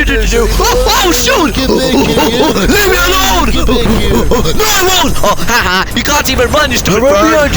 Oh, shoot! Leave me alone! No, I won't! Oh, haha, you can't even run, you stupid bird!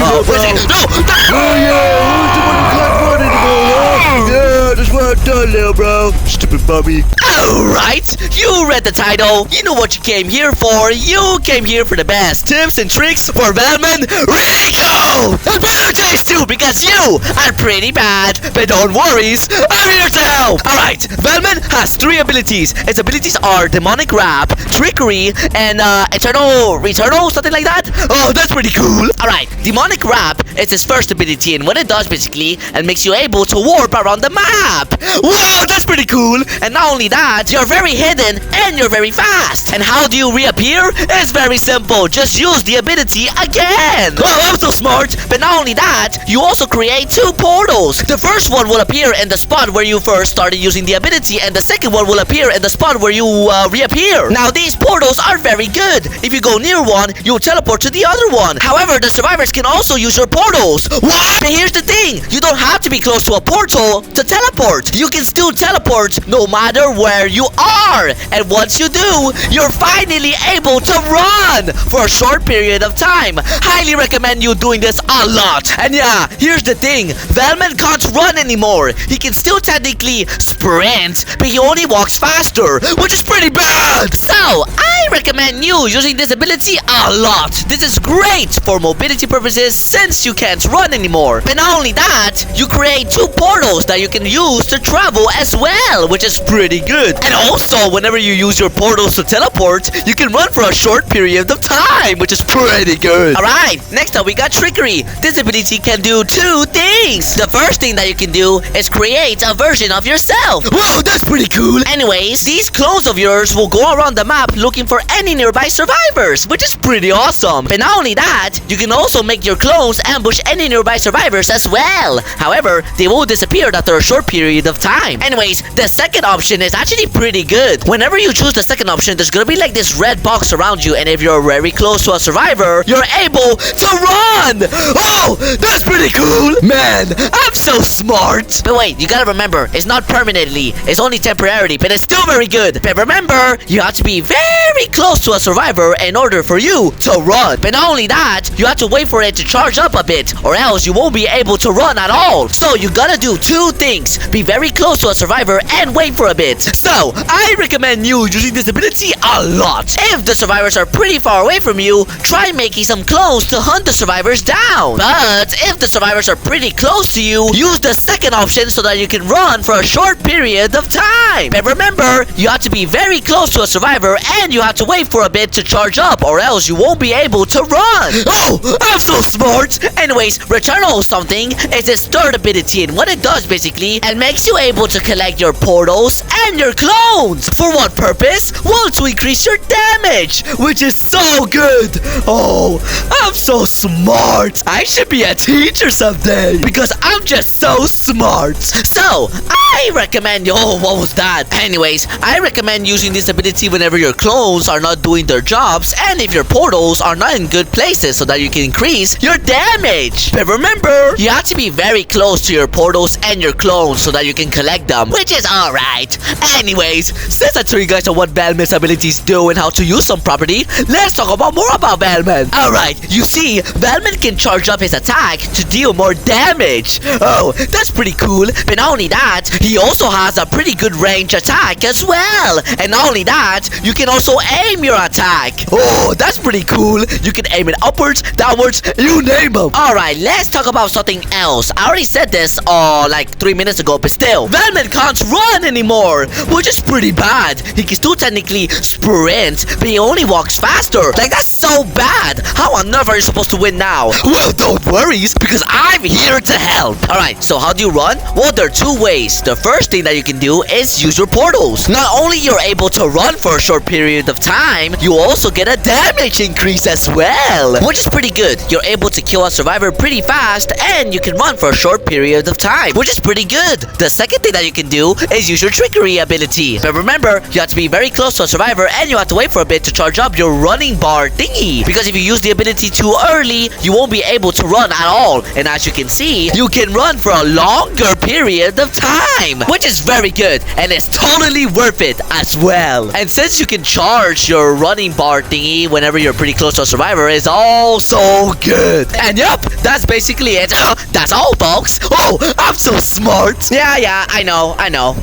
Yeah, that's what I've done, little bro. Stupid bummy. Alright, you read the title. You know what you came here for. You came here for the best tips and tricks for Valem Recode! And better taste too, because you are pretty bad. But don't worry, I'm here to help! Alright, Valem has 3 abilities. Its abilities are Demonic Wrap, Trickery, and Returnal, something like that. Oh, that's pretty cool. Alright, Demonic Wrap is his first ability, and what it does basically, it makes you able to warp around the map. Whoa, that's pretty cool. And not only that, you're very hidden and you're very fast. And how do you reappear? It's very simple. Just use the ability again. Wow, I'm so smart. But not only that, you also create 2 portals. The first one will appear in the spot where you first started using the ability, and the second one will appear in the spot where you reappear. Now these portals are very good. If you go near one, you'll teleport to the other one. However, the survivors can also use your portals. What? But here's the thing. You don't have to be close to a portal to teleport. You can still teleport no matter where you are. And once you do, you're finally able to run for a short period of time. Highly recommend you doing this a lot. And yeah, here's the thing. Valem can't run anymore. He can still technically sprint, but he only walks faster, which is pretty bad. So, I recommend you using this ability a lot. This is great for mobility purposes since you can't run anymore. But not only that, you create 2 portals that you can use to travel as well, which is pretty good. And also, whenever you use your portals to teleport, you can run for a short period of time, which is pretty good. Alright, next up we got Trickery. This ability can do 2 things. The first thing that you can do is create a version of yourself. Whoa, that's pretty cool. Anyways, these clones of yours will go around the map looking for any nearby survivors, which is pretty awesome. But not only that, you can also make your clones ambush any nearby survivors as well. However, they will disappear after a short period of time. Anyways, the second option is actually pretty good. Whenever you choose the second option, there's gonna be like this red box around you, and if you're very close to a survivor, you're able to run! Oh, that's pretty cool! Man, I'm so smart! But wait, you gotta remember, it's not permanently, it's only temporarily, but it's still very good. But remember, you have to be very close to a survivor in order for you to run. But not only that, you have to wait for it to charge up a bit, or else you won't be able to run at all. So you gotta do 2 things. Be very close to a survivor and wait for a bit. So, I recommend you using this ability a lot. If the survivors are pretty far away from you, try making some clones to hunt the survivors down. But if the survivors are pretty close to you, use the second option so that you can run for a short period of time. But remember, you have to be very close to a survivor and you have to wait for a bit to charge up, or else you won't be able to run. Oh, I'm so smart. Anyways, Returnal something is its third ability, and what it does basically, it makes you able to collect your portals and your clones. For what purpose? Well, to increase your damage, which is so good. Oh, I'm so smart. I should be a teacher someday because I'm just so smart. So, I recommend you. Oh, what was that? Anyways, I recommend using this ability whenever your clones are not doing their jobs and if your portals are not in good places so that you can increase your damage. But remember, you have to be very close to your portals and your clones so that you can collect them, which is alright. Anyways, since I told you guys on what Valem's abilities do and how to use some property, let's talk about more about Valem. Alright, you see, Valem can charge up his attack to deal more damage. Oh, that's pretty cool. But not only that, he also has a pretty good range attack as well. And not only that, you can also aim your attack. Oh, that's pretty cool. You can aim it upwards, downwards, you name them. Alright, let's talk about something else. I already said this like 3 minutes ago, but still, Valem can't run anymore, which is pretty bad. He can still technically sprint, but he only walks faster. Like, that's so bad. How on earth are you supposed to win now? Well, don't worry, because I'm here to help. Alright, so how do you run? Well, there are 2 ways. The first thing that you can do is use your portals. Not only you're able to run for a short period of time, you also get a damage increase as well, which is pretty good. You're able to kill a survivor pretty fast, and you can run for a short period of time, which is pretty good. The second thing that you can do is use your Trickery ability. But remember, you have to be very close to a survivor, and you have to wait for a bit to charge up your running bar thingy, because if you use the ability too early, you won't be able to run at all. And as you can see, you can run for a longer period of time, which is very good, and it's totally worth it as well. And since you can charge your running bar thingy whenever you're pretty close to a survivor, is also good. And yep, that's basically it. That's all, folks. Oh, I'm so smart. Yeah, I know.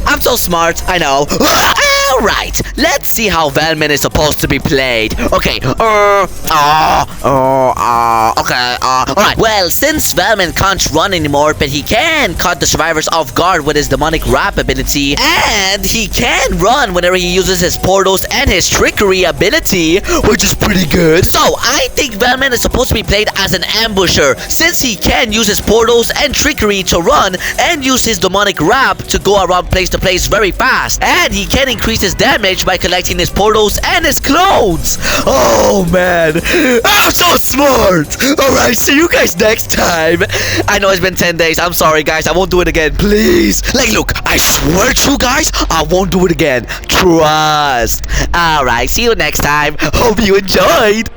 I'm so smart, I know. Alright, let's see how Valem is supposed to be played. Okay, alright. Well, since Valem can't run anymore, but he can caught the survivors off guard with his demonic rap ability, and he can run whenever he uses his portals and his Trickery ability, which is pretty good. So, I think Valem is supposed to be played as an ambusher, since he can use his portals and Trickery to run, and use his demonic rap to go around place to place very fast, and he can increase his damage by collecting his portals and his clothes. Oh man, I'm so smart. Alright, see you guys next time. I know it's been 10 days. I'm sorry guys, I won't do it again, please. Like, look, I swear to you guys, I won't do it again. Trust. Alright, see you next time. Hope you enjoyed.